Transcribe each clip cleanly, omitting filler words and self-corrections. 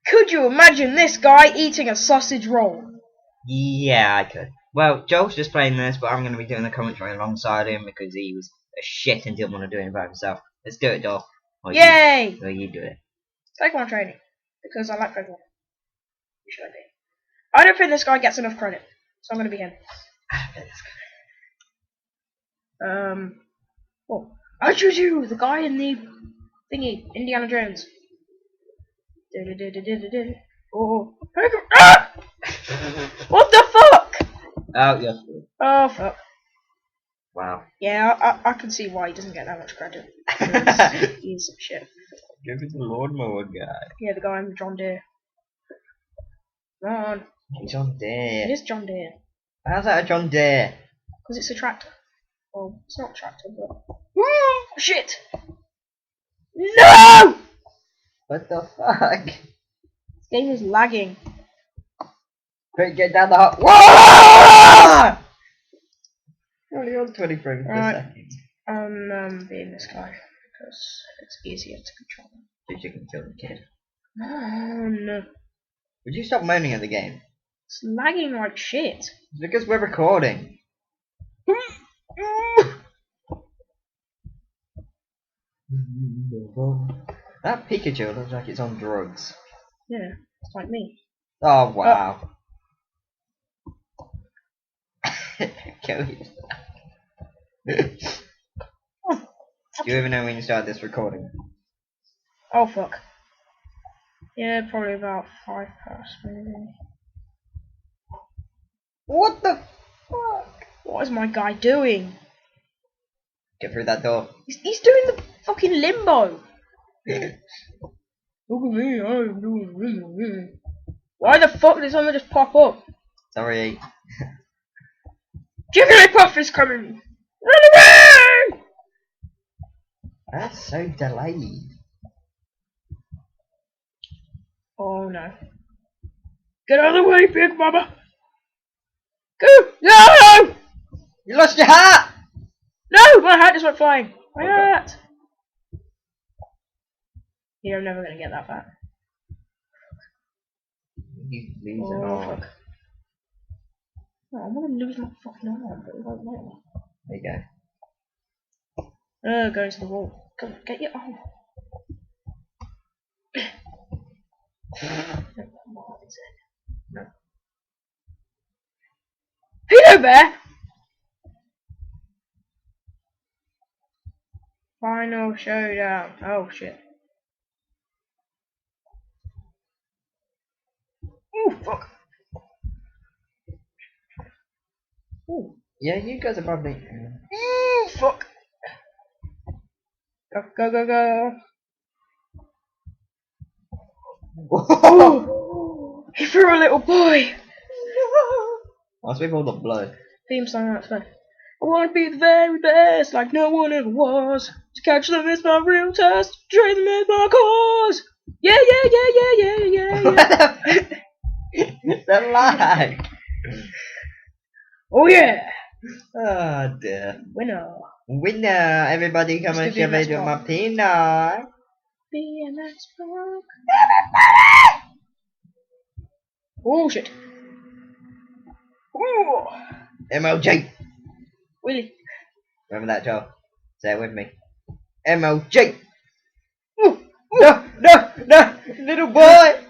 Could you imagine this guy eating a sausage roll? Yeah, I could. Well, Joel's just playing this, but I'm going to be doing the commentary alongside him because he was a shit and didn't want to do it by himself. Let's do it, Joel. Yay! You do it. Pokemon training. Because I like Pokemon. Who should I be? I don't think this guy gets enough credit. So I'm going to be him. Oh. I choose you! The guy in the thingy. Indiana Jones. Oh. Ah! What the fuck? Oh, yes. Oh, fuck. Wow. Yeah, I can see why he doesn't get that much credit. He's shit. Give it to the lawnmower guy. Yeah, the guy in the John Deere. Come on. John Deere. It is John Deere. How's that a John Deere? Because it's a tractor. Well, it's not a tractor, but... Woo! Shit! No! What the fuck? This game is lagging. Quick, get down the hole. Whoa! You're only on 20 frames per second. I'm being this guy because it's easier to control. Dude, you can kill the kid. No. Would you stop moaning at the game? It's lagging like shit. It's because we're recording. That Pikachu looks like it's on drugs. Yeah, it's like me. Oh wow. Kill you. Do you even know when you started this recording? Oh fuck. Yeah, probably about 5 past maybe. What the fuck? What is my guy doing? Get through that door. He's doing the fucking limbo. Look at me, I'm doing limbo. Why the fuck did someone just pop up? Sorry. Jigglypuff is coming! Run away! That's so delayed. Oh no. Get out of the way, Big Mama! Go! No! You lost your hat! No! My hat just went flying! My hat! You're never gonna get that fat. You lose an Oh arm. fuck. Oh, I'm gonna lose my fucking arm, but it won't let me. There you go. Go into the wall. Come on, get your arm. No. Peanut Bear! Final showdown. Oh shit. Ooh, fuck. Ooh. Yeah, you guys are probably. Ooh, fuck. Go, go, go, go. Oh, he threw a little boy. What's with all the blood? Theme song, that's fun. I want to be the very best, like no one ever was. To catch them is my real test. To train them is my cause. Yeah, yeah, yeah, yeah, yeah, yeah, yeah. The lag. Oh yeah. Oh dear. Winner. Everybody come and shove it with my peanut. BMX Park. Oh shit. Ooh. MLJ. Willie. Remember that, Joe? Say it with me. MLJ. Ooh. No, no, no, little boy.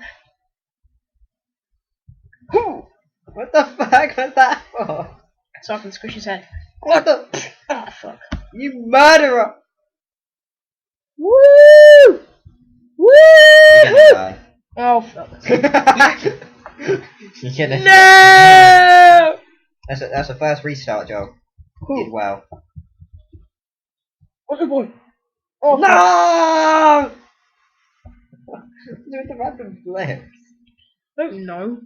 Ooh. What the fuck was that for? So I can squish his head. What the? Oh fuck. You murderer. Woo! Woo! You're gonna die. Oh fuck. You're gonna No! That's the first restart, Joe. You did well. What's the boy? Oh No! Do the random flips. I don't know.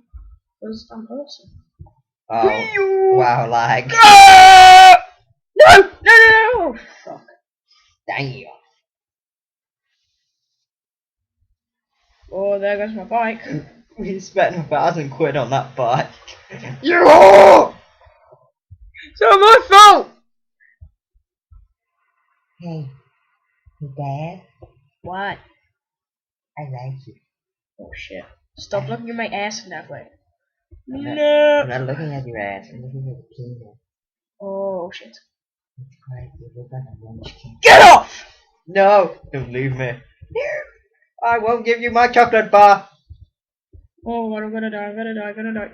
Because I'm awesome. Oh, wow, lag. No! No! No! No! Oh, fuck. Damn. Oh, there goes my bike. We spent £1,000 on that bike. Yeah! It's not my fault! Hey, Dad, What? I like you. Oh shit. Stop looking at my ass in that way. I'm No! not looking at your ass, I'm looking at the penis. Oh shit. It's quite, you look like a munchkin. Get off! No! Don't leave me. I won't give you my chocolate bar! Oh, what, I'm gonna die, I'm gonna die.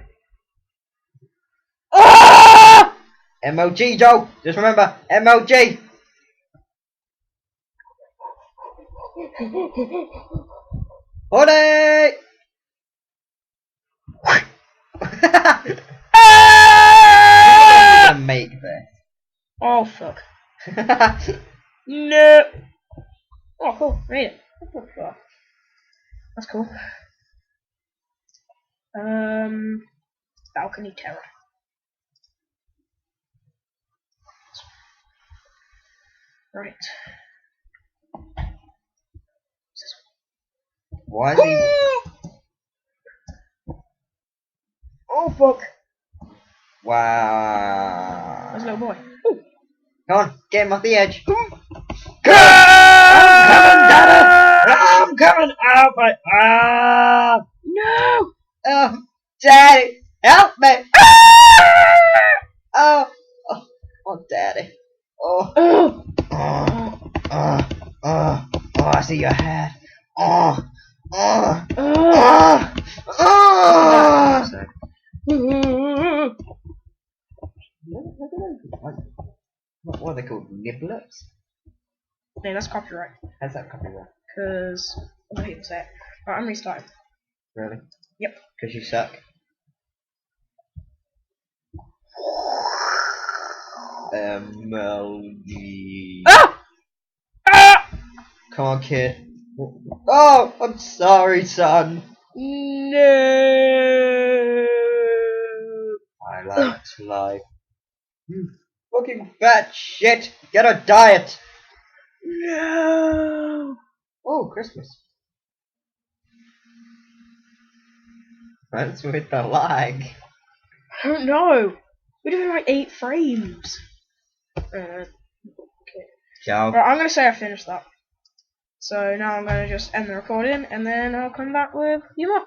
Ah! MOG, Joe! Just remember, MOG! Honey! Ah! I'm gonna make this. Oh fuck. No! Oh cool, made it. What the fuck? That's cool. Balcony terror. Right. Why is he... Oh fuck. Wow. There's a little boy. Come on, get him off the edge. I'm coming, Daddy! I'm coming! Oh, my... Ah! No! Oh, Daddy! Help me! Oh! Oh, oh Daddy. Oh. Oh! Oh, I see your head. Oh, oh, Oh! oh, What are they called? Niblets? No, that's copyright. How's that copyright? Because other people say it. Alright, I'm restarting. Really? Yep. Because you suck. MLG. Ah! Ah! Come on, kid. Oh, I'm sorry, son. No! I like life. You fucking fat shit. Get a diet. No! Oh, Christmas. What's with the lag? I don't know. We're doing like 8 frames. Okay. Ciao. Right, I'm gonna say I finished that. So now I'm gonna just end the recording and then I'll come back with you more.